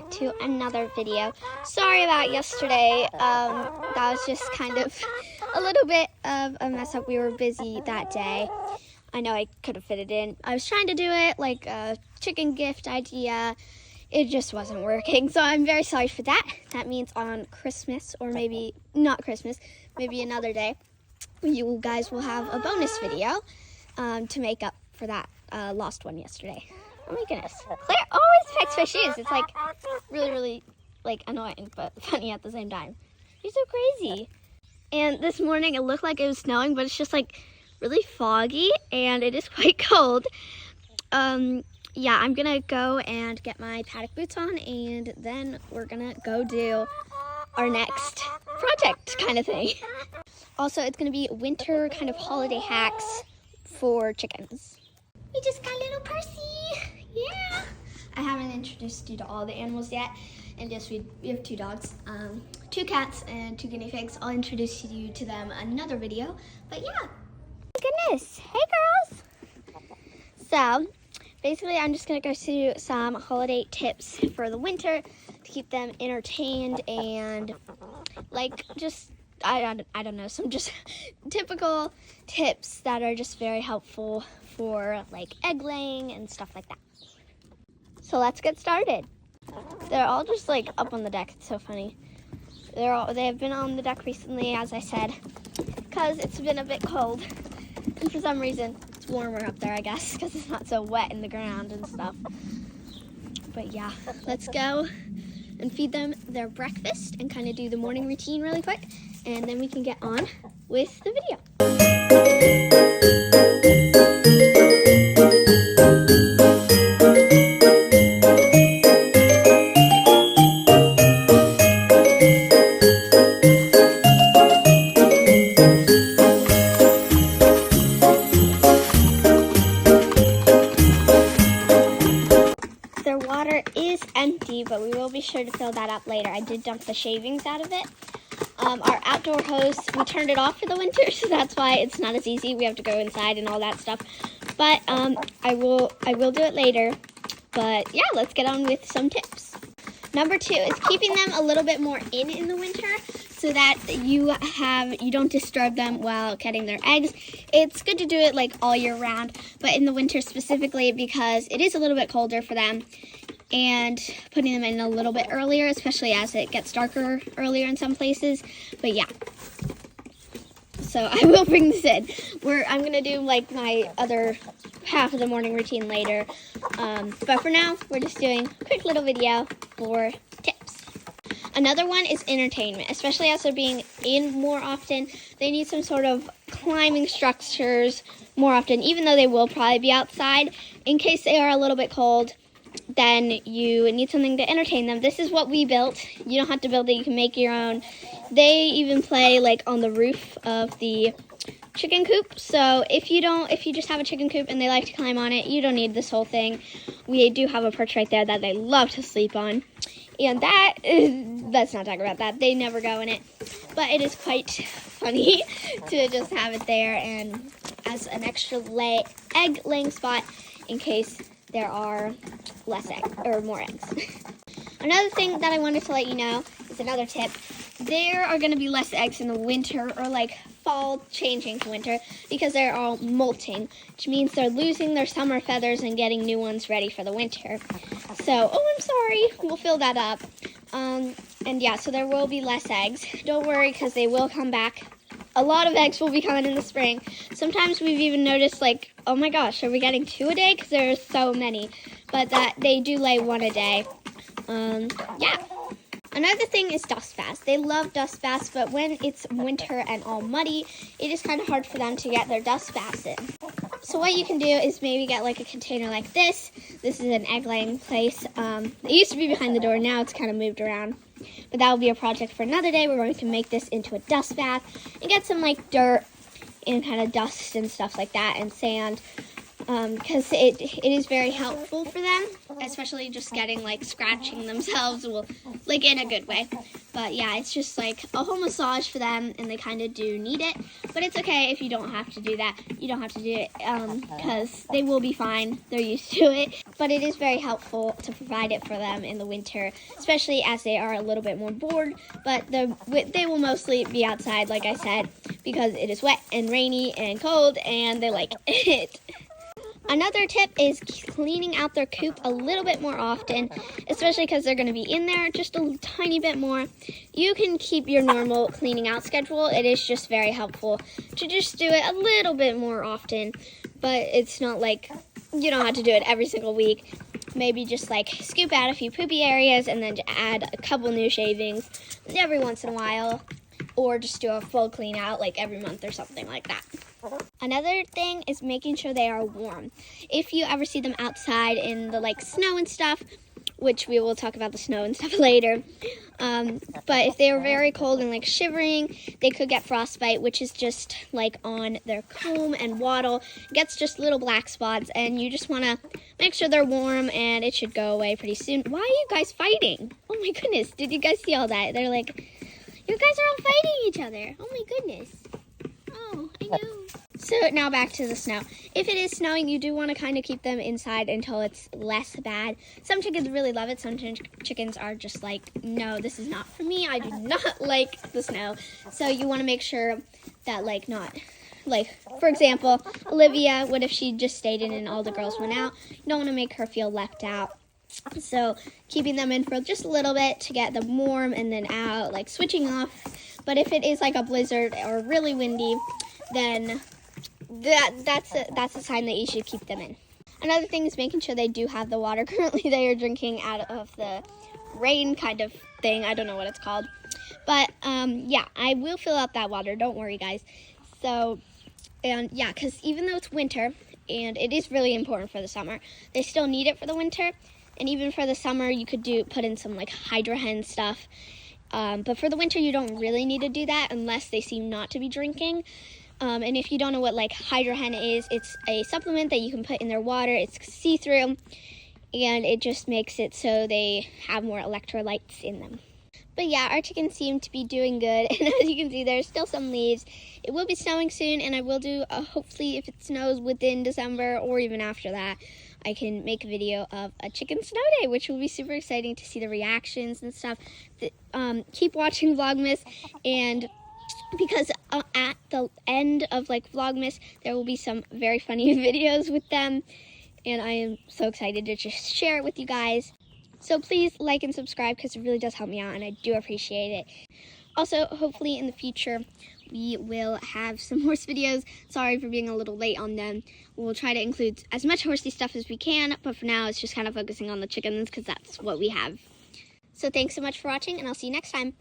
back to another video. Sorry about yesterday. That was just kind of a little bit of a mess up. We were busy that day. I know I could have fit it in. I was trying to do it like a chicken gift idea. It just wasn't working, so I'm very sorry for that. That means on Christmas, or maybe not Christmas, maybe another day, you guys will have a bonus video to make up for that lost one yesterday. Oh my goodness. Claire always picks my shoes. It's like really like annoying, but funny at the same time. She's so crazy. And this morning it looked like it was snowing, but it's just like really foggy and it is quite cold. Yeah, I'm gonna go and get my paddock boots on, and then we're gonna go do our next project kind of thing. Also, it's gonna be winter kind of holiday hacks for chickens. We just got little Percy. Yeah. I haven't introduced you to all the animals yet, and yes, we have 2 dogs, 2 cats, and 2 guinea pigs. I'll introduce you to them another video, but yeah. Goodness. Hey, girls. So, basically, I'm just going to go through some holiday tips for the winter to keep them entertained and, like, just, I don't know, some just typical tips that are just very helpful for, like, egg laying and stuff like that. So let's get started. They're all just, like, up on the deck. It's so funny. They have been on the deck recently, as I said, because it's been a bit cold. And for some reason, it's warmer up there, I guess, because it's not so wet in the ground and stuff. But yeah, let's go and feed them their breakfast and kind of do the morning routine really quick, and then we can get on with the video. Their water is empty, but we will be sure to fill that up later. I did dump the shavings out of it. Our outdoor hose, we turned it off for the winter, so that's why it's not as easy. We have to go inside and all that stuff. But I will do it later. But yeah, let's get on with some tips. Number 2 is keeping them a little bit more in the winter so that you don't disturb them while getting their eggs. It's good to do it like all year round, but in the winter specifically because it is a little bit colder for them, and putting them in a little bit earlier, especially as it gets darker earlier in some places. But yeah, so I will bring this in. I'm gonna do like my other half of the morning routine later, but for now we're just doing a quick little video for tips. Another one is entertainment, especially as they're being in more often. They need some sort of climbing structures more often, even though they will probably be outside. In case they are a little bit cold, then you need something to entertain them. This is what we built. You don't have to build it, you can make your own. They even play like on the roof of the chicken coop. So if you just have a chicken coop and they like to climb on it, you don't need this whole thing. We do have a perch right there that they love to sleep on. And let's not talk about that. They never go in it. But it is quite funny to just have it there and as an extra egg laying spot in case there are less eggs or more eggs. Another thing that I wanted to let you know is another tip. There are going to be less eggs in the winter, or like fall changing to winter, because they're all molting, which means they're losing their summer feathers and getting new ones ready for the winter. So, I'm sorry, we'll fill that up. And yeah, so there will be less eggs. Don't worry, because they will come back. A lot of eggs will be coming in the spring. Sometimes we've even noticed, like, oh my gosh, are we getting 2 a day? Because there are so many. But that they do lay 1 a day. Yeah. Another thing is dust baths. They love dust baths, but when it's winter and all muddy, it is kind of hard for them to get their dust baths in. So what you can do is maybe get like a container like this. This is an egg laying place. It used to be behind the door. Now it's kind of moved around. But that will be a project for another day. We're going to make this into a dust bath and get some like dirt and kind of dust and stuff like that and sand. Because it is very helpful for them, especially just getting like scratching themselves, like in a good way. But yeah, it's just like a whole massage for them, and they kind of do need it. But it's okay if you don't have to do that. You don't have to do it because they will be fine. They're used to it. But it is very helpful to provide it for them in the winter, especially as they are a little bit more bored. But they will mostly be outside, like I said, because it is wet and rainy and cold, and they like it. Another tip is cleaning out their coop a little bit more often, especially because they're going to be in there just a tiny bit more. You can keep your normal cleaning out schedule. It is just very helpful to just do it a little bit more often, but it's not like you don't have to do it every single week. Maybe just like scoop out a few poopy areas and then add a couple new shavings every once in a while, or just do a full clean out like every month or something like that. Another thing is making sure they are warm. If you ever see them outside in the like snow and stuff, which we will talk about the snow and stuff later, but if they are very cold and like shivering, they could get frostbite, which is just like on their comb and wattle. It gets just little black spots, and you just want to make sure they're warm, and it should go away pretty soon. Why are you guys fighting? Oh my goodness, did you guys see all that? They're like, you guys are all fighting each other. Oh my goodness. Oh, I know. So now back to the snow. If it is snowing, you do want to kind of keep them inside until it's less bad. Some chickens really love it. Some chickens are just like, no, this is not for me. I do not like the snow. So you want to make sure that for example, Olivia, what if she just stayed in and all the girls went out? You don't want to make her feel left out. So keeping them in for just a little bit to get them warm and then out, like switching off. But if it is like a blizzard or really windy, then that's a sign that you should keep them in. Another thing is making sure they do have the water. Currently they are drinking out of the rain kind of thing. I don't know what it's called. But yeah, I will fill out that water. Don't worry, guys. So, and yeah, because even though it's winter, and it is really important for the summer, they still need it for the winter. And even for the summer, you could put in some like Hydra Hen stuff. But for the winter, you don't really need to do that unless they seem not to be drinking. And if you don't know what like Hydra Hen is, it's a supplement that you can put in their water. It's see-through, and it just makes it so they have more electrolytes in them. But yeah, our chickens seem to be doing good. And as you can see, there's still some leaves. It will be snowing soon, and I will do, hopefully if it snows within December or even after that, I can make a video of a chicken snow day, which will be super exciting to see the reactions and stuff. Keep watching Vlogmas, and because at the end of like Vlogmas, there will be some very funny videos with them, and I am so excited to just share it with you guys. So please like and subscribe because it really does help me out, and I do appreciate it. Also, hopefully in the future, we will have some horse videos. Sorry for being a little late on them. We'll try to include as much horsey stuff as we can, but for now, it's just kind of focusing on the chickens because that's what we have. So thanks so much for watching, and I'll see you next time.